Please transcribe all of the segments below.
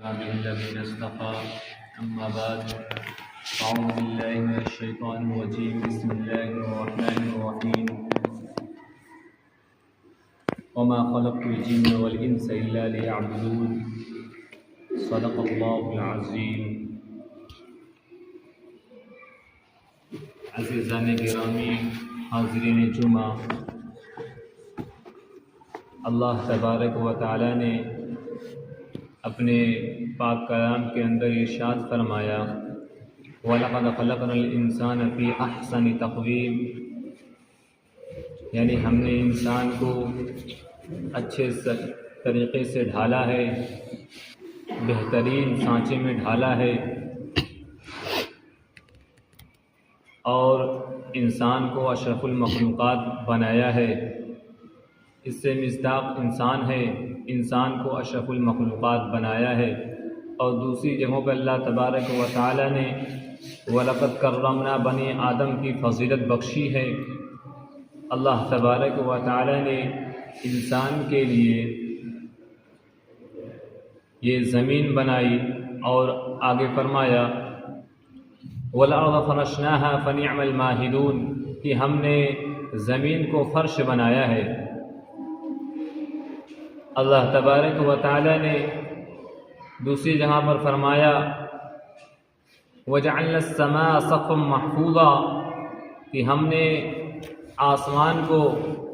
به الذين اصطفى أما بعد أعوذ بالله من الشيطان الرجيم بسم الله الرحمن الرحيم وما خلقت الجن والإنس إلا ليعبدون صدق الله العظيم. عزیزان گرامی، حاضرین جمعہ، اللہ تبارک و تعالی نے اپنے پاک کلام کے اندر ارشاد فرمایا وَلَقَدْ خَلَقْنَا الْإِنسَانَ فِي أَحْسَنِ تَقْوِيمٍ، یعنی ہم نے انسان کو اچھے طریقے سے ڈھالا ہے، بہترین سانچے میں ڈھالا ہے، اور انسان کو اشرف المخلوقات بنایا ہے۔ اس سے مصداق انسان ہے، انسان کو اشرف المخلوقات بنایا ہے۔ اور دوسری جگہوں پہ اللہ تبارک و تعالی نے وَلَقَدْ كَرَّمْنَا بَنِي آدم کی فضیلت بخشی ہے۔ اللہ تبارک و تعالی نے انسان کے لیے یہ زمین بنائی اور آگے فرمایا وَالْأَرْضَ فَرَشْنَاهَا فَنِعْمَ الْمَاهِدُونَ کہ ہم نے زمین کو فرش بنایا ہے۔ اللہ تبارک و تعالی نے دوسری جگہ پر فرمایا وَجَعَلْنَا السَّمَاءَ سَقْفًا مَحْفُوظًا کہ ہم نے آسمان کو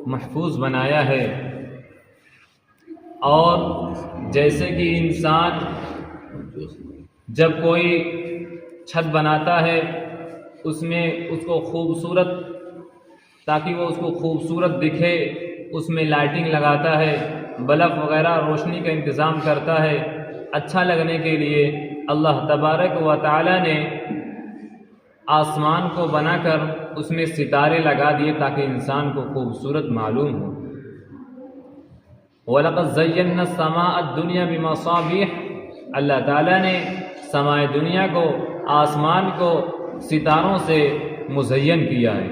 محفوظ بنایا ہے۔ اور جیسے کہ انسان جب کوئی چھت بناتا ہے اس میں اس کو خوبصورت، تاکہ وہ اس کو خوبصورت دکھے، اس میں لائٹنگ لگاتا ہے، بلب وغیرہ روشنی کا انتظام کرتا ہے اچھا لگنے کے لیے۔ اللہ تبارک و تعالی نے آسمان کو بنا کر اس میں ستارے لگا دیے تاکہ انسان کو خوبصورت معلوم ہو۔ وَلَقَدْ زَيَّنَّا السَّمَاءَ الدُّنْيَا بِمَصَابِيحَ، اللہ تعالی نے سمائے دنیا کو، آسمان کو ستاروں سے مزین کیا ہے۔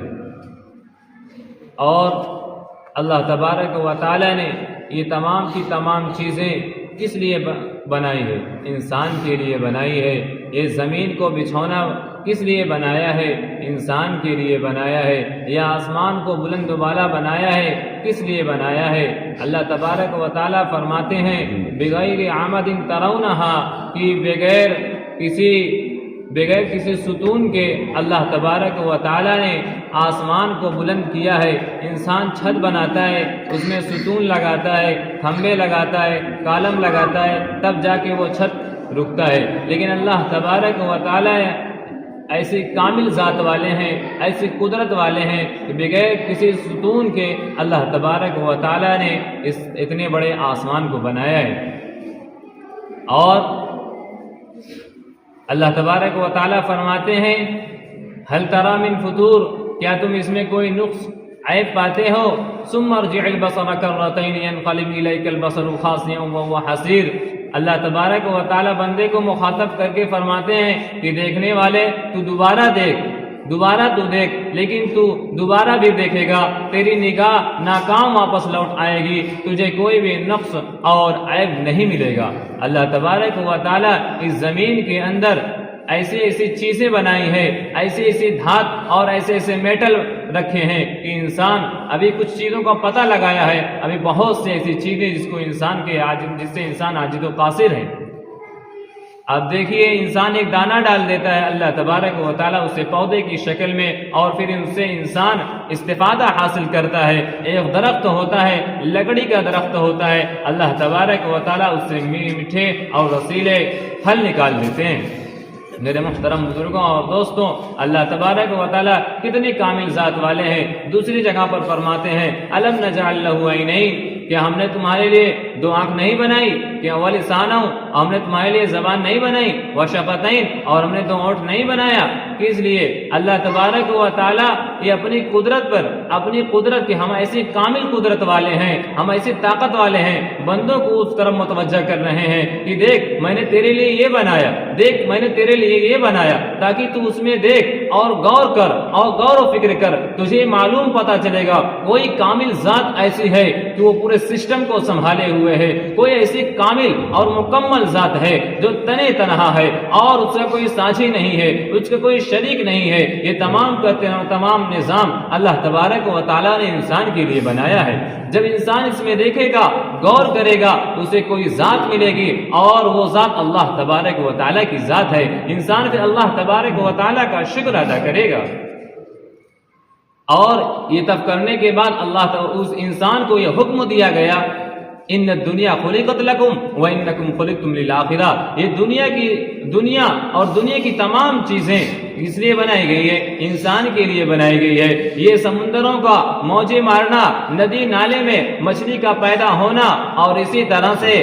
اور اللہ تبارک و تعالی نے یہ تمام کی تمام چیزیں کس لیے بنائی ہے؟ انسان کے لیے بنائی ہے۔ یہ زمین کو بچھونا کس لیے بنایا ہے؟ انسان کے لیے بنایا ہے۔ یہ آسمان کو بلند و بالا بنایا ہے، کس لیے بنایا ہے؟ اللہ تبارک و تعالی فرماتے ہیں بغیر عمد ترونہا کہ بغیر کسی ستون کے اللہ تبارک و تعالی نے آسمان کو بلند کیا ہے۔ انسان چھت بناتا ہے، اس میں ستون لگاتا ہے، کھمبے لگاتا ہے، کالم لگاتا ہے، تب جا کے وہ چھت رکتا ہے۔ لیکن اللہ تبارک و تعالی ایسی کامل ذات والے ہیں، ایسی قدرت والے ہیں کہ بغیر کسی ستون کے اللہ تبارک و تعالی نے اس اتنے بڑے آسمان کو بنایا ہے۔ اور اللہ تبارک و تعالی فرماتے ہیں هل ترى من فطور، کیا تم اس میں کوئی نقص عیب پاتے ہو؟ ثم ارجع البصر كرتين ينقلب اليك البصر خاسئا وهو حسير، اللہ تبارک و تعالی بندے کو مخاطب کر کے فرماتے ہیں کہ دیکھنے والے تو دوبارہ دیکھ، لیکن تو دوبارہ بھی دیکھے گا، تیری نگاہ ناکام واپس لوٹ آئے گی، تجھے کوئی بھی نقص اور عیب نہیں ملے گا۔ اللہ تبارک و تعالی اس زمین کے اندر ایسی چیزیں بنائی ہیں، ایسی دھات اور ایسے میٹل رکھے ہیں کہ انسان ابھی کچھ چیزوں کا پتہ لگایا ہے، ابھی بہت سے ایسی چیزیں جس سے انسان عاجز و قاصر ہے۔ اب دیکھیے انسان ایک دانہ ڈال دیتا ہے، اللہ تبارک و تعالیٰ اسے پودے کی شکل میں، اور پھر ان سے انسان استفادہ حاصل کرتا ہے۔ ایک درخت ہوتا ہے، لکڑی کا درخت ہوتا ہے، اللہ تبارک و تعالیٰ اس سے میٹھے اور رسیلے پھل نکال دیتے ہیں۔ میرے محترم بزرگوں اور دوستوں، اللہ تبارک و تعالیٰ کتنی کامل ذات والے ہیں۔ دوسری جگہ پر فرماتے ہیں الم نجعل له عینین، کیا ہم نے تمہارے لیے دو آنکھ نہیں بنائی؟ کیا ولسانا، ہم نے تمہارے لیے زبان نہیں بنائی؟ وشفتین، اور ہم نے دو ہونٹ نہیں بنایا؟ کس لیے؟ اللہ تبارک و تعالیٰ یہ اپنی قدرت پر، اپنی قدرت کی ہم ایسی کامل قدرت والے ہیں، ہم ایسی طاقت والے ہیں، بندوں کو اس طرف متوجہ کر رہے ہیں کہ دیکھ میں نے تیرے لیے یہ بنایا، دیکھ میں نے تیرے لیے یہ بنایا، تاکہ تو اس میں دیکھ اور غور کر اور غور و فکر کر، تجھے معلوم پتہ چلے گا کوئی کامل ذات ایسی ہے کہ وہ پورے سسٹم کو سنبھالے ہوئے ہے، کوئی ایسی کامل اور مکمل ذات ہے جو تنے تنہا ہے اور اس کا کوئی ساجی نہیں ہے، اس کا کوئی شریک نہیں ہے۔ یہ تمام نظام اللہ تبارک و تعالیٰ نے انسان کے لیے بنایا ہے۔ جب انسان اس میں دیکھے گا، غور کرے گا، اسے کوئی ذات ملے گی اور وہ ذات اللہ تبارک و تعالیٰ کی ذات ہے۔ انسان پھر اللہ تبارک و تعالیٰ کا شکر ادا کرے گا، اور یہ تب کرنے کے بعد اللہ اس انسان کو یہ حکم دیا گیا ان الدنیا خلقت لکم وانکم خلقتم للآخرہ، یہ دنیا اور دنیا کی تمام چیزیں اس لیے بنائی گئی ہے، انسان کے لیے بنائی گئی ہے۔ یہ سمندروں کا موجیں مارنا، ندی نالے میں مچھلی کا پیدا ہونا، اور اسی طرح سے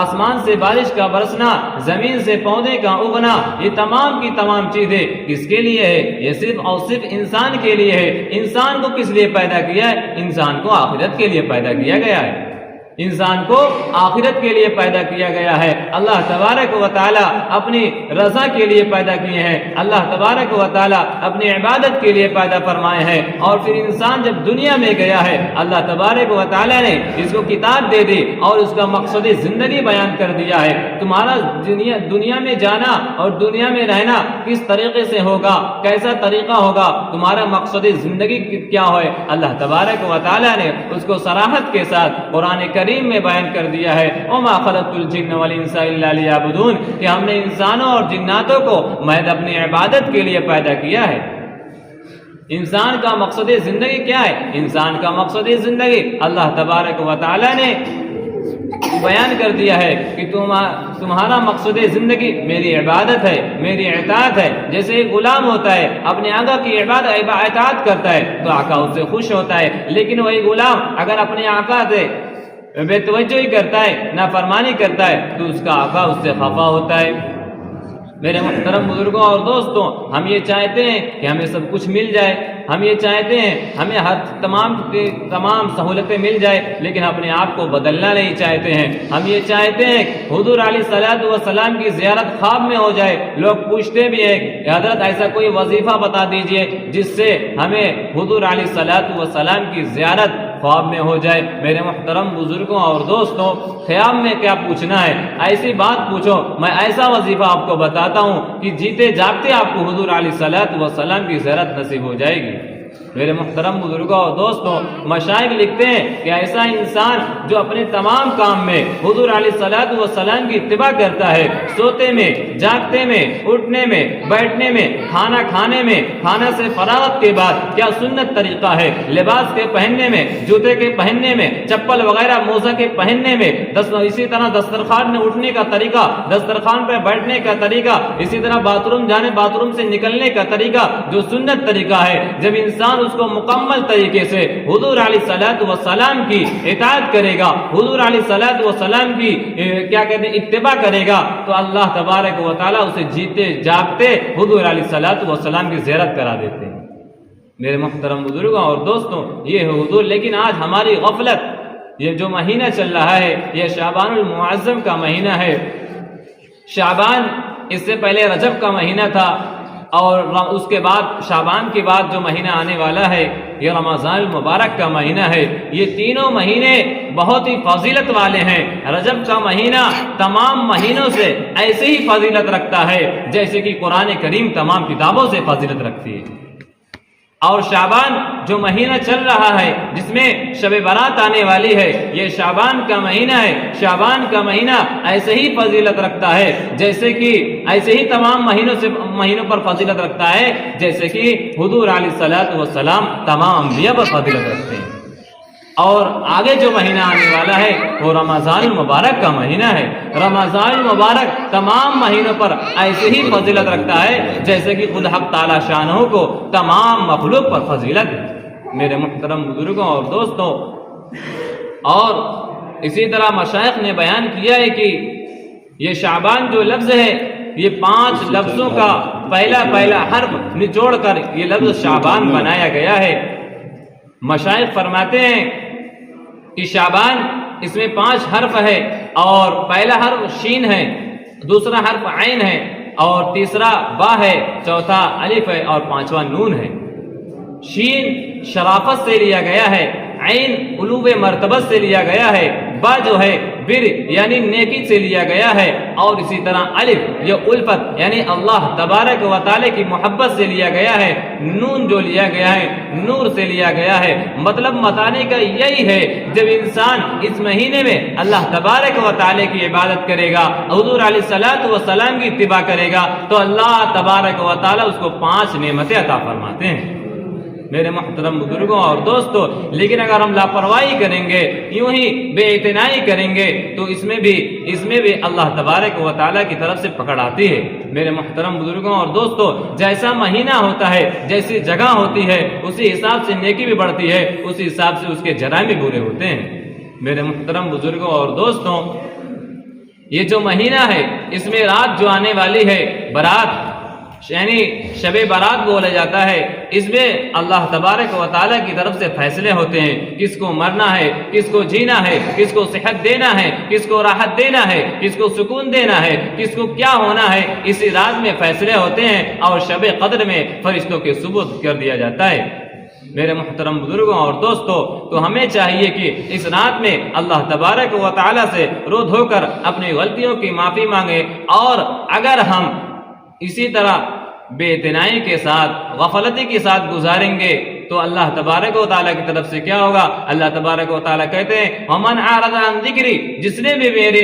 آسمان سے بارش کا برسنا، زمین سے پودے کا اگنا، یہ تمام کی تمام چیزیں کس کے لیے ہے؟ یہ صرف اور صرف انسان کے لیے ہے۔ انسان کو کس لیے پیدا کیا ہے؟ انسان کو آخرت کے لیے پیدا کیا گیا ہے، انسان کو آخرت کے لیے پیدا کیا گیا ہے۔ اللہ تبارک و تعالیٰ اپنی رضا کے لیے پیدا کیے ہیں، اللہ تبارک و تعالیٰ اپنی عبادت کے لیے پیدا فرمائے ہیں، اور پھر انسان جب دنیا میں گیا ہے اللہ تبارک و تعالیٰ نے اس کو کتاب دے دی اور اس کا مقصد زندگی بیان کر دیا ہے۔ تمہارا دنیا میں جانا اور دنیا میں رہنا کس طریقے سے ہوگا، کیسا طریقہ ہوگا، تمہارا مقصد زندگی کیا ہے، اللہ تبارک و تعالیٰ نے اس کو صراحت کے ساتھ قرآن کریم میں بیان کر دیا ہے۔ وما خلقت الجن والانس الا لیعبدون، کہ ہم نے انسانوں اور جناتوں کو محض اپنی عبادت کے لیے پیدا کیا ہے۔ انسان کا مقصد زندگی کیا ہے؟ انسان کا مقصد زندگی اللہ تبارک و تعالی نے بیان کر دیا ہے کہ تمہارا مقصد زندگی میری عبادت ہے، میری اطاعت ہے۔ جیسے ایک غلام ہوتا ہے اپنے آقا کی اطاعت کرتا ہے تو آقا اس سے خوش ہوتا ہے، لیکن وہی غلام اگر اپنے آقا سے بے توجہی کرتا ہے، نافرمانی کرتا ہے، تو اس کا آقا اس سے خفا ہوتا ہے۔ میرے محترم بزرگوں اور دوستوں، ہم یہ چاہتے ہیں کہ ہمیں سب کچھ مل جائے، ہم یہ چاہتے ہیں ہمیں ہر تمام سہولتیں مل جائے، لیکن اپنے آپ کو بدلنا نہیں چاہتے ہیں۔ ہم یہ چاہتے ہیں حضور علیہ الصلوۃ والسلام کی زیارت خواب میں ہو جائے۔ لوگ پوچھتے بھی ہیں کہ حضرت ایسا کوئی وظیفہ بتا دیجئے جس سے ہمیں حضور علیہ الصلوۃ والسلام کی زیارت خواب میں ہو جائے۔ میرے محترم بزرگوں اور دوستوں، خیام میں کیا پوچھنا ہے؟ ایسی بات پوچھو، میں ایسا وظیفہ آپ کو بتاتا ہوں کہ جیتے جاگتے آپ کو حضور علیہ الصلوۃ والسلام کی زیارت نصیب ہو جائے گی۔ میرے محترم بزرگوں اور دوستوں، مشائخ لکھتے ہیں کہ ایسا انسان جو اپنے تمام کام میں حضور علیہ الصلوۃ والسلام کی اتباع کرتا ہے، سوتے میں، جاگتے میں، اٹھنے میں، بیٹھنے میں، کھانا کھانے میں، کھانا سے فراغت کے بعد کیا سنت طریقہ ہے، لباس کے پہننے میں، جوتے کے پہننے میں، چپل وغیرہ موزہ کے پہننے میں، اسی طرح دسترخوان میں اٹھنے کا طریقہ، دسترخوان پر بیٹھنے کا طریقہ، اسی طرح باتھ روم جانے، باتھ روم سے نکلنے کا طریقہ، جو سنت طریقہ ہے، جب انسان اس کو مکمل طریقے سے حضور علیہ الصلوۃ والسلام کی اطاعت کرے گا، حضور علیہ الصلوۃ والسلام کی کیا کہتے ہیں اتباع کرے گا، تو اللہ تبارک و تعالیٰ اسے جیتے جاگتے حضور علیہ الصلوۃ والسلام کی زیارت کرا دیتے ہیں۔ میرے محترم بزرگوں اور دوستوں، یہ ہے حضور۔ لیکن آج ہماری غفلت، یہ جو مہینہ چل رہا ہے یہ شعبان المعظم کا مہینہ ہے۔ شعبان اس سے پہلے رجب کا مہینہ تھا، اور اس کے بعد شعبان کے بعد جو مہینہ آنے والا ہے یہ رمضان المبارک کا مہینہ ہے۔ یہ تینوں مہینے بہت ہی فضیلت والے ہیں۔ رجب کا مہینہ تمام مہینوں سے ایسے ہی فضیلت رکھتا ہے جیسے کہ قرآن کریم تمام کتابوں سے فضیلت رکھتی ہے۔ اور شعبان جو مہینہ چل رہا ہے جس میں شب برات آنے والی ہے، یہ شعبان کا مہینہ ہے۔ شعبان کا مہینہ ایسے ہی فضیلت رکھتا ہے جیسے کہ ایسے ہی تمام مہینوں پر فضیلت رکھتا ہے جیسے کہ حضور علیہ الصلوۃ والسلام تمام انبیاء پر فضیلت رکھتے ہیں۔ اور آگے جو مہینہ آنے والا ہے وہ رمضان المبارک کا مہینہ ہے۔ رمضان المبارک تمام مہینوں پر ایسے ہی فضیلت رکھتا ہے جیسے کہ خود حق تعالی شانہ کو تمام مخلوق پر فضیلت ہے۔ میرے محترم بزرگوں اور دوستوں، اور اسی طرح مشائخ نے بیان کیا ہے کہ یہ شعبان جو لفظ ہے یہ 5 لفظوں کا پہلا حرف نچوڑ کر یہ لفظ شعبان بنایا گیا ہے۔ مشائخ فرماتے ہیں کہ شعبان اس میں 5 حرف ہے، اور پہلا حرف شین ہے، دوسرا حرف عین ہے، اور تیسرا با ہے، چوتھا الف ہے، اور 5واں نون ہے۔ شین شرافت سے لیا گیا ہے، عین علو مرتبت سے لیا گیا ہے، با جو ہے بر یعنی نیکی سے لیا گیا ہے، اور اسی طرح الف یہ الفت یعنی اللہ تبارک و تعالی کی محبت سے لیا گیا ہے، نون جو لیا گیا ہے نور سے لیا گیا ہے۔ مطلب بتانے کا یہی ہے جب انسان اس مہینے میں اللہ تبارک و تعالی کی عبادت کرے گا، حضور علیہ الصلوۃ والسلام کی اتباع کرے گا، تو اللہ تبارک و تعالی اس کو 5 نعمتیں عطا فرماتے ہیں میرے محترم بزرگوں اور دوستوں۔ لیکن اگر ہم لاپرواہی کریں گے، یوں ہی بے اعتنائی کریں گے، تو اس میں بھی اللہ تبارک و تعالیٰ کی طرف سے پکڑ آتی ہے میرے محترم بزرگوں اور دوستوں۔ جیسا مہینہ ہوتا ہے، جیسی جگہ ہوتی ہے، اسی حساب سے نیکی بھی بڑھتی ہے، اسی حساب سے اس کے جرائم بھی برے ہوتے ہیں میرے محترم بزرگوں اور دوستوں۔ یہ جو مہینہ ہے اس میں رات جو آنے والی ہے برات یعنی شب برات بولا جاتا ہے، اس میں اللہ تبارک و تعالیٰ کی طرف سے فیصلے ہوتے ہیں، کس کو مرنا ہے، کس کو جینا ہے، کس کو صحت دینا ہے، کس کو راحت دینا ہے، کس کو سکون دینا ہے، کس کو کیا ہونا ہے، اسی رات میں فیصلے ہوتے ہیں، اور شب قدر میں فرشتوں کے ثبوت کر دیا جاتا ہے میرے محترم بزرگوں اور دوستوں۔ تو ہمیں چاہیے کہ اس رات میں اللہ تبارک و تعالیٰ سے رو دھو کر اپنی غلطیوں کی معافی مانگے، اور اگر ہم اسی طرح بے اعتنائی کے ساتھ غفلتی کے ساتھ گزاریں گے تو اللہ تبارک و تعالیٰ کی طرف سے کیا ہوگا؟ اللہ تبارک و تعالیٰ کہتے ہیں وَمَنْ أَعْرَضَ عَنْ ذِكْرِي، جس نے بھی میرے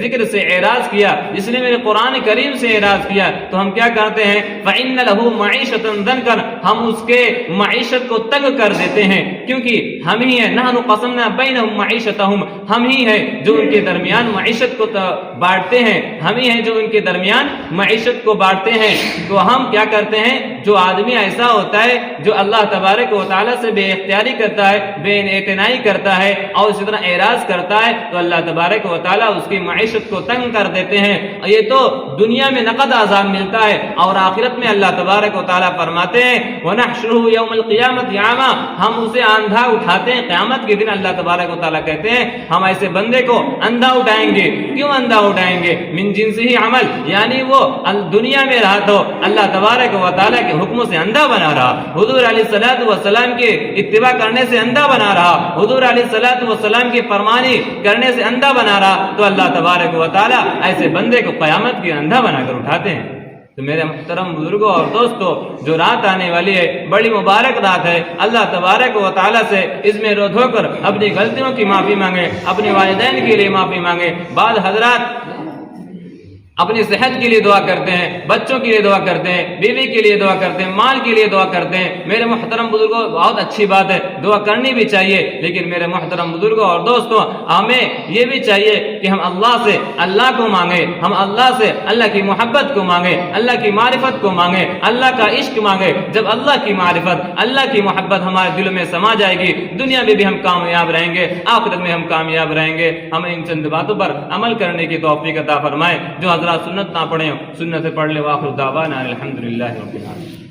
ذکر سے اعراض کیا، جس نے میرے قرآن کریم سے اعراض کیا، تو ہم کیا کرتے ہیں؟ فَإِنَّ لَهُ مَعِيشَةً ضَنْكًا، ہم اس کے معیشت کو تنگ کر دیتے ہیں، کیونکہ ہم ہی ہیں نحن قسمنا بینہم معیشتہم، ہم ہی ہیں جو ان کے درمیان معیشت کو بانٹتے ہیں، ہم ہی ہیں جو ان کے درمیان معیشت کو بانٹتے ہیں۔ تو ہم کیا کرتے ہیں؟ جو آدمی ایسا ہوتا ہے جو اللہ تبارک و تعالیٰ سے بے اختیاری کرتا ہے، بے اعتنائی کرتا ہے، اور اسی طرح اعراض کرتا ہے، تو اللہ تبارک و تعالیٰ اس کی معیشت کو تنگ کر دیتے ہیں۔ یہ تو دنیا میں نقد عذاب ملتا ہے، اور آخرت میں اللہ تبارک و تعالیٰ فرماتے ہیں وَنَحْشُرُهُ يَوْمَ الْقِيَامَةِ أَعْمَىٰ، ہم اسے اندھا اٹھاتے ہیں قیامت کے دن۔ اللہ تبارک و تعالیٰ کہتے ہیں ہم ایسے بندے کو اندھا اٹھائیں گے۔ کیوں اندھا اٹھائیں گے؟ من جنسہ عمل، یعنی وہ دنیا میں رہا تو اللہ تبارک و تعالیٰ کے حکموں سے اندھا بنا رہا، حضور علیہ الصلوۃ والسلام کے اتباع کرنے سے اندھا بنا رہا، حضور علیہ الصلوۃ والسلام کی فرمانی کرنے سے اندھا بنا رہا، تو اللہ تبارک و تعالیٰ ایسے بندے کو قیامت کی اندھا بنا کر اٹھاتے ہیں۔ تو میرے محترم بزرگوں اور دوستوں، جو رات آنے والی ہے بڑی مبارک رات ہے، اللہ تبارک و تعالیٰ سے اس میں رو دھو کر اپنی غلطیوں کی معافی مانگے، اپنے والدین کے لیے معافی مانگے۔ بعض حضرات اپنی صحت کے لیے دعا کرتے ہیں، بچوں کے لیے دعا کرتے ہیں، بیوی کے لیے دعا کرتے ہیں، مال کے لیے دعا کرتے ہیں۔ میرے محترم بزرگوں، بہت اچھی بات ہے، دعا کرنی بھی چاہیے، لیکن میرے محترم بزرگوں اور دوستوں، ہمیں یہ بھی چاہیے کہ ہم اللہ سے اللہ کو مانگیں، ہم اللہ سے اللہ کی محبت کو مانگیں، اللہ کی معرفت کو مانگیں، اللہ کا عشق مانگیں۔ جب اللہ کی معرفت، اللہ کی محبت ہمارے دلوں میں سما جائے گی، دنیا میں بھی ہم کامیاب رہیں گے، آخرت میں ہم کامیاب رہیں گے۔ ہمیں ان چند باتوں پر عمل کرنے کی توفیق عطا فرمائے۔ جو حضرات سنت نہ پڑھیں سنت سے پڑھ لے۔ واخر دعوانا الحمدللہ رب العالمین۔